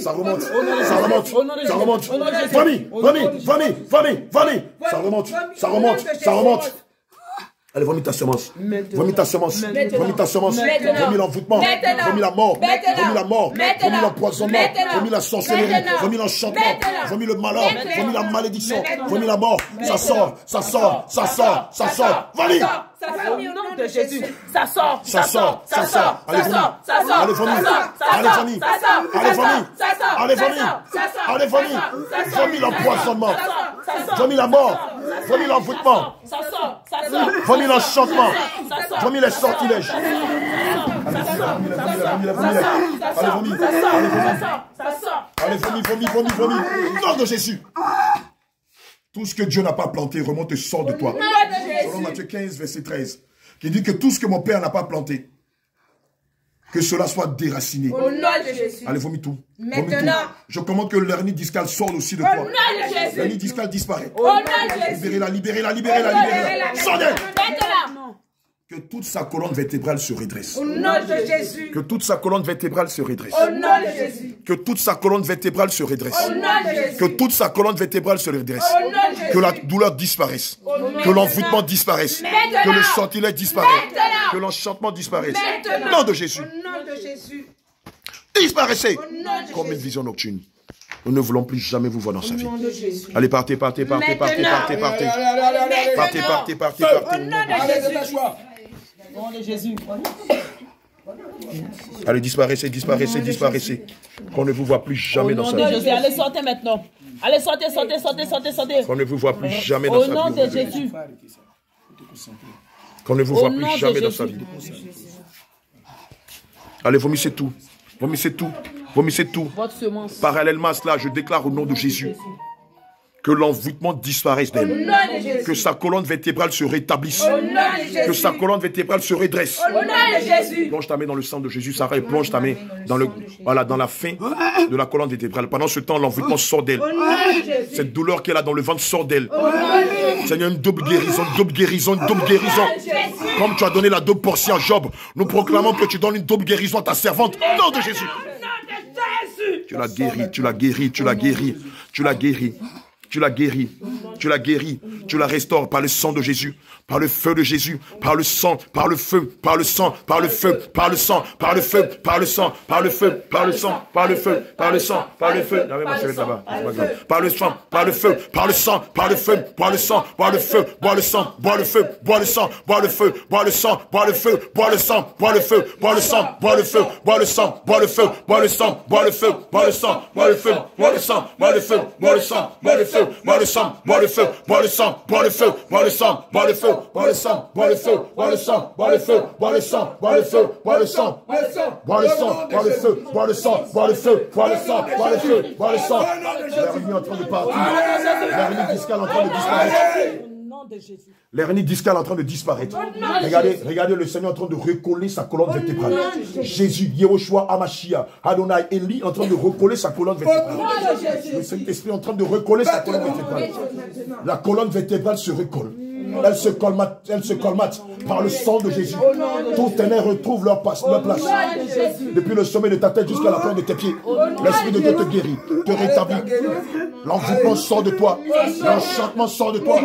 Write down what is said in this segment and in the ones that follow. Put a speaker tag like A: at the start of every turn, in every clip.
A: Ça remonte. Ça remonte. Allez, vomis ta semence. Vomis ta semence. Vomis ta semence. Vomis l'envoûtement. Vomis la mort. Vomis l'empoisonnement. Vomis la sorcellerie. Vomis l'enchantement. Vomis le malheur. Vomis la malédiction. Vomis la mort. Ça sort. Vomis.
B: Au nom de Jésus, ça sort.
A: Allez, vomis. Vomis l'empoisonnement. Vomis la mort. Vomis l'envoûtement. Vomis l'enchantement. Vomis les sortilèges. Allez, vomis. Nom de Jésus. Tout ce que Dieu n'a pas planté remonte et sort de toi. Selon Matthieu 15, verset 13, qui dit que tout ce que mon Père n'a pas planté, que cela soit déraciné.
B: Au nom de Jésus.
A: Allez, vomis tout.
B: Maintenant.
A: Je commande que l'hernie discale sorte aussi de toi.
B: Au nom de Jésus.
A: L'hernie discale disparaît.
B: Au nom de Jésus.
A: Libérez-la. Sortez. Que toute sa colonne vertébrale se redresse.
B: Au nom de Jésus.
A: Que toute sa colonne vertébrale se redresse.
B: Au nom de Jésus.
A: Que toute sa colonne vertébrale se redresse.
B: Au nom de Jésus.
A: Que toute sa colonne vertébrale se redresse.
B: Au nom de Jésus.
A: Que la douleur disparaisse. Que l'envoûtement disparaisse. Que le sortilège disparaisse. Que l'enchantement disparaisse. Au nom de Jésus.
B: Au nom de Jésus.
A: Disparaissez. Comme une vision nocturne. Nous ne voulons plus jamais vous voir dans sa vie. Allez, partez.
B: Partez.
A: Au nom
B: de Jésus.
A: Allez, disparaissez. Qu'on ne vous voit plus jamais dans sa vie.
B: Allez, sortez maintenant. Allez, sortez.
A: Qu'on ne vous voit plus jamais dans sa vie.
B: Au nom de Jésus.
A: Qu'on ne vous voit plus jamais dans sa vie. Allez, vomissez tout.
B: Votre semence.
A: Parallèlement à cela, je déclare au nom de Jésus que l'envoûtement disparaisse d'elle. Que sa colonne vertébrale se rétablisse. Que sa colonne vertébrale se redresse.
B: Au nom de Jésus.
A: Plonge ta main dans le sang de Jésus, Sarah, et plonge ta main dans la fin de la colonne vertébrale. Pendant ce temps, l'envoûtement sort d'elle. Cette douleur qu'elle a dans le ventre sort d'elle. Seigneur, une double guérison. Comme tu as donné la double portion à Job, nous proclamons que tu donnes une double guérison à ta servante. Au nom de Jésus. Tu la guéris, tu la restaures par le sang de Jésus, par le feu de Jésus, par le sang, par le feu, par le sang, par le feu, par le sang, par le feu, par le sang, par le feu, par le sang, par le feu, par le sang, par le feu, par le sang, par le feu, par le sang, par le feu, par le sang, par le feu, bois le sang, bois le feu, bois le sang, bois le feu, bois le sang, bois le feu, bois le sang, bois le feu, bois le sang, bois le feu, bois le sang, bois le feu, bois le sang, bois le feu, bois le sang, bois le feu, bois le sang, bois le feu, bois le sang, bois le feu, bois le sang, bois le feu, bois le sang, bois le feu, bois le sang, bois le feu, bois le sang, bois le feu, bois le sang, bois le feu, bois le sang, bois le feu, bois le sang, bois le sang, bois le sang, bois le feu, bois le sang, bois le feu, bois le sang, bois le feu, bois le sang. L'hernie en train de partir. L'hernie discale en train de disparaître. L'hernie discale en train de disparaître. Regardez le Seigneur en train de recoller sa colonne vertébrale. Jésus, Yehoshua, Amashia, Adonai, Élie en train de recoller sa colonne vertébrale. Le Saint-Esprit en train de recoller sa colonne vertébrale. La colonne vertébrale se recolle. Elle se colmate par le sang de Jésus. Tous tes nerfs retrouvent leur place. Depuis le sommet de ta tête jusqu'à la pointe de tes pieds. L'Esprit de Dieu te guérit, te rétablit. L'envoûtement sort de toi. L'enchantement sort de toi.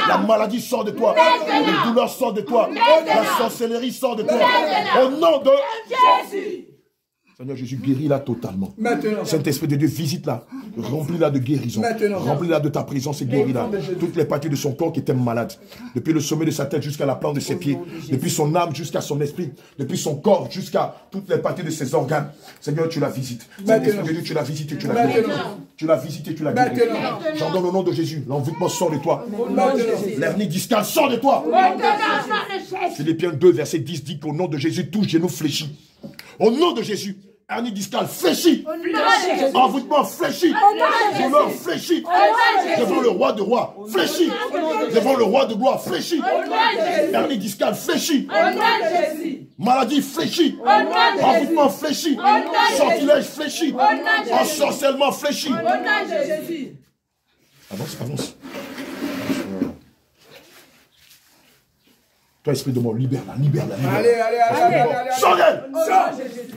A: La maladie sort de toi. La douleur sort de toi. La sorcellerie sort de toi. Au nom de Jésus. Seigneur Jésus, guéris-la totalement. Saint-Esprit de Dieu, visite-la. Remplis-la de guérison. Remplis-la de ta présence et guéris-la. Toutes les parties de son corps qui étaient malades. Depuis le sommet de sa tête jusqu'à la plante de ses pieds. Depuis son âme jusqu'à son esprit. Depuis son corps jusqu'à toutes les parties de ses organes. Seigneur, tu la visites. Saint-Esprit de Dieu, tu la visites et tu la guéris. Tu la visites et tu la guéris. J'en donne au nom de Jésus. L'envoûtement sort de toi. L'hernie discale sort de toi. Philippiens 2, verset 10 dit qu'au nom de Jésus, tout genou fléchit. Au nom de Jésus, hernie discale fléchit. Envoûtement fléchit. Douleur fléchit. Devant le roi de rois, fléchit. Devant le roi de gloire, fléchit. Hernie discale fléchit. Maladie fléchit. Envoûtement fléchit. Sortilège fléchit. Ensorcellement fléchit. Avance. Toi, esprit de mort, libère-la, libère-la.
C: Allez.
A: Sors d'elle.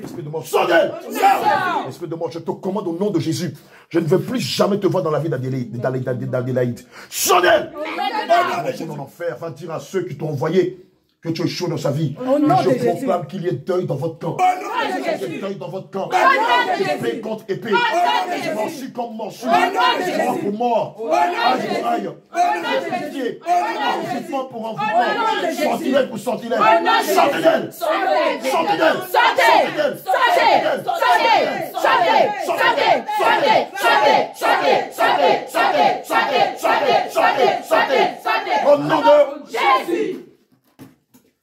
A: Esprit de mort, sors d'elle. Esprit de mort, je te commande au nom de Jésus. Je ne veux plus jamais te voir dans la vie d'Adélaïde. Sors d'elle. En enfer, va dire à ceux qui t'ont envoyé que tu es chaud dans sa vie. Je proclame qu'il y ait deuil dans votre camp. Qu'il y ait deuil dans votre camp. Épée contre épée. Morsu comme morsu. Mort pour mort. Aïe pour aïe. Pitié. Envoûtement pour envoûtement. Sortilège pour sortilège. Sortez d'elle. Sortez d'elle. Sortez. Au nom de Jésus.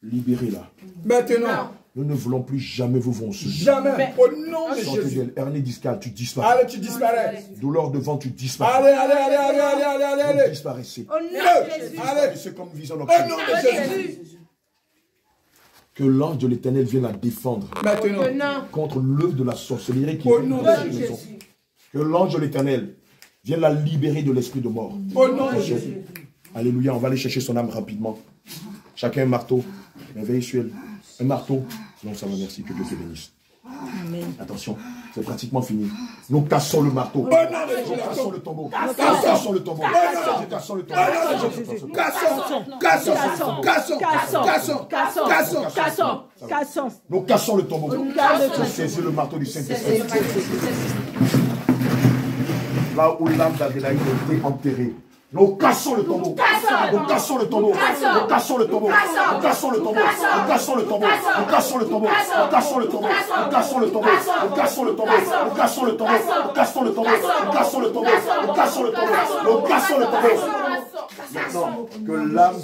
A: Libérez-la.
C: Maintenant.
A: Nous ne voulons plus jamais vous voir.
C: Jamais. Au nom de Jésus.
A: Hernie discale, tu disparais.
C: Allez, tu disparais.
A: Douleur devant, tu disparais.
C: Allez.
A: Vous disparaissez.
C: Au nom de Jésus.
A: Disparaissez comme vision nocturne.
C: Au nom de Jésus.
A: Que l'ange de l'Éternel vienne la défendre.
C: Maintenant.
A: Contre l'œuvre de la sorcellerie qui
C: au nom de
A: Jésus. Que l'ange de l'Éternel vienne la libérer de l'esprit de mort.
C: Au nom de Jésus.
A: Alléluia, on va aller chercher son âme rapidement. Chacun un marteau. Réveille sur elle. Un marteau. Non, ça va, merci. Que Dieu te bénisse. Amen. Attention, c'est pratiquement fini. Nous cassons le marteau. Nous cassons le tombeau. Cassons le tombeau. Cassons le tombeau.
B: Cassons.
A: Nous cassons le tombeau. Nous saisissons le marteau du Saint-Esprit. Là où l'âme d'Adélaïde a été enterrée. Nous cassons le tombeau. Nous cassons le tombeau. Nous cassons le tombeau. Nous cassons le tombeau. Nous cassons le tombeau. Nous cassons le tombeau. Nous cassons le tombeau. Nous cassons le tombeau. Nous cassons le tombeau. Nous cassons le tombeau. Nous cassons le tombeau. Nous cassons le tombeau. Nous cassons le tombeau. Nous cassons le tombeau. Maintenant, que l'âme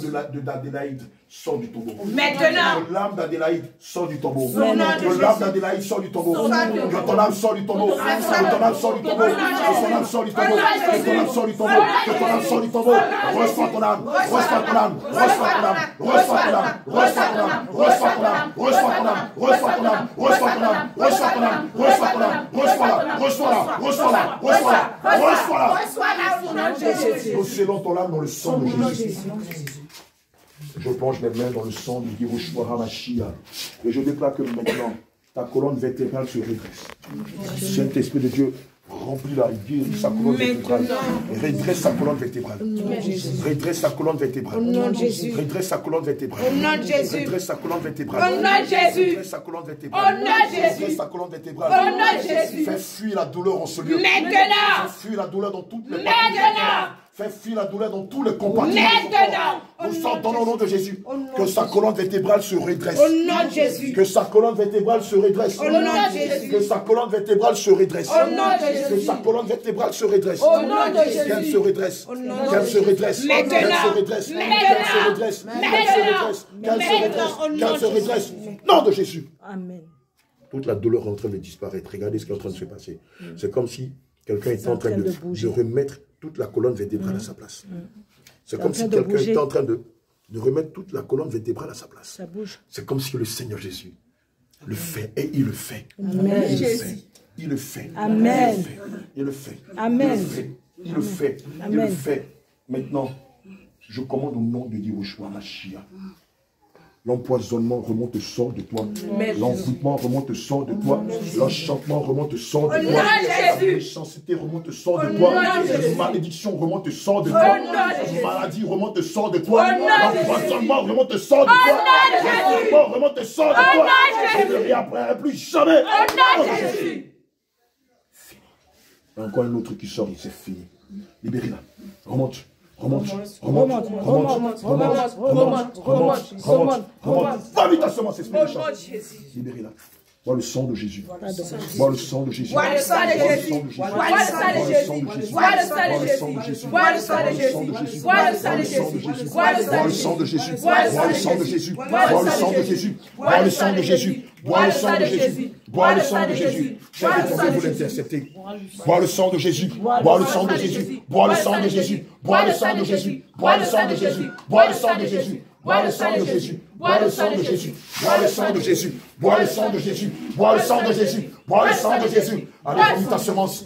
A: d'Adélaïde sort du tombeau.
B: Maintenant.
A: Que l'âme d'Adélaïde sort du tombeau. Que l'âme d'Adélaïde sort du tombeau. Que ton âme sort du tombeau. Que ton âme sort du tombeau. Que ton âme sort du tombeau. Que ton âme sort du tombeau. Que ton âme sort du tombeau. Reçois ton âme. Reçois ton âme. Reçois ton âme. Reçois ton âme. Reçois ton âme. Reçois ton âme. Reçois ton âme. Reçois ton âme. Reçois ton âme. Reçois ton âme. Reçois ton âme. Reçois-la. Reçois-la. Reçois-la. Reçois-la. Reçois-la. Nous scellons ton âme dans le sang de Jésus. Je plonge mes mains dans le sang du Yehoshua HaMashiach. Et je déclare que maintenant, ta colonne vertébrale se redresse. Saint-Esprit de Dieu, remplis-la, guéris sa colonne vertébrale. Redresse sa colonne vertébrale. Redresse sa colonne vertébrale. Redresse sa colonne vertébrale. Redresse sa colonne vertébrale. Redresse sa colonne vertébrale. Redresse sa colonne vertébrale. Fais fuir la douleur en ce lieu. Fais fuir la douleur dans toutes les parties. Fais fuir la douleur dans tous les compartiments. Nous sentons au nom de Jésus que sa colonne vertébrale se redresse.
B: Au nom de Jésus.
A: Que sa colonne vertébrale se redresse.
B: Au nom de Jésus.
A: Que sa colonne vertébrale se redresse.
B: Au nom de Jésus.
A: Que sa colonne vertébrale se redresse.
B: Au nom de Jésus.
A: Qu'elle se redresse. Qu'elle se redresse.
B: Maintenant.
A: Qu'elle se redresse. Qu'elle se redresse. Qu'elle se redresse. Qu'elle se redresse. Qu'elle se redresse. Nom de Jésus.
B: Amen.
A: Toute la douleur est en train de disparaître. Regardez ce qui est en train de se passer. C'est comme si quelqu'un était en train de remettre toute la colonne vertébrale à sa place. C'est comme si quelqu'un était en train de remettre toute la colonne vertébrale à sa place. C'est comme si le Seigneur Jésus le fait et il le fait.
B: Amen.
A: Il le fait.
B: Amen.
A: Il le fait.
B: Amen.
A: Il le fait. Il le fait. Maintenant, je commande au nom de Yehoshua HaMashiach. L'empoisonnement remonte, sort de toi. L'envoûtement remonte, sort de toi. L'enchantement remonte, sort de toi. La méchanceté remonte, sort de toi. La malédiction remonte, sort de toi. La maladie remonte, sort de toi. L'empoisonnement remonte, sort de toi. L'envoûtement remonte, sort de toi. Je ne réapparaîtrai plus jamais. Encore un autre qui sort, c'est fini. Libérez-la. Remonte. Remonte. Va vite à semence, esprit de chance. Libérez-la. Bois le sang de Jésus. Bois le sang de Jésus.
B: Bois le sang de Jésus. Bois le sang de Jésus. Bois le sang de Jésus. Bois le sang de Jésus. Bois le sang de Jésus. Bois le sang de Jésus.
A: Bois le sang de Jésus. Bois le sang de Jésus. Bois le sang de Jésus. Bois le sang de Jésus. Bois le sang de Jésus. Chef de tomber, vous l'interceptez. Bois le sang de Jésus. Bois le sang de Jésus. Bois le sang de Jésus. Bois le sang de Jésus. Bois le sang de Jésus. Bois le sang de Jésus. Bois le sang de Jésus. Bois le sang de Jésus. Bois le sang de Jésus. Bois le sang de Jésus. Bois le sang de Jésus. Bois le sang de Jésus. Allez, vomit ta semence.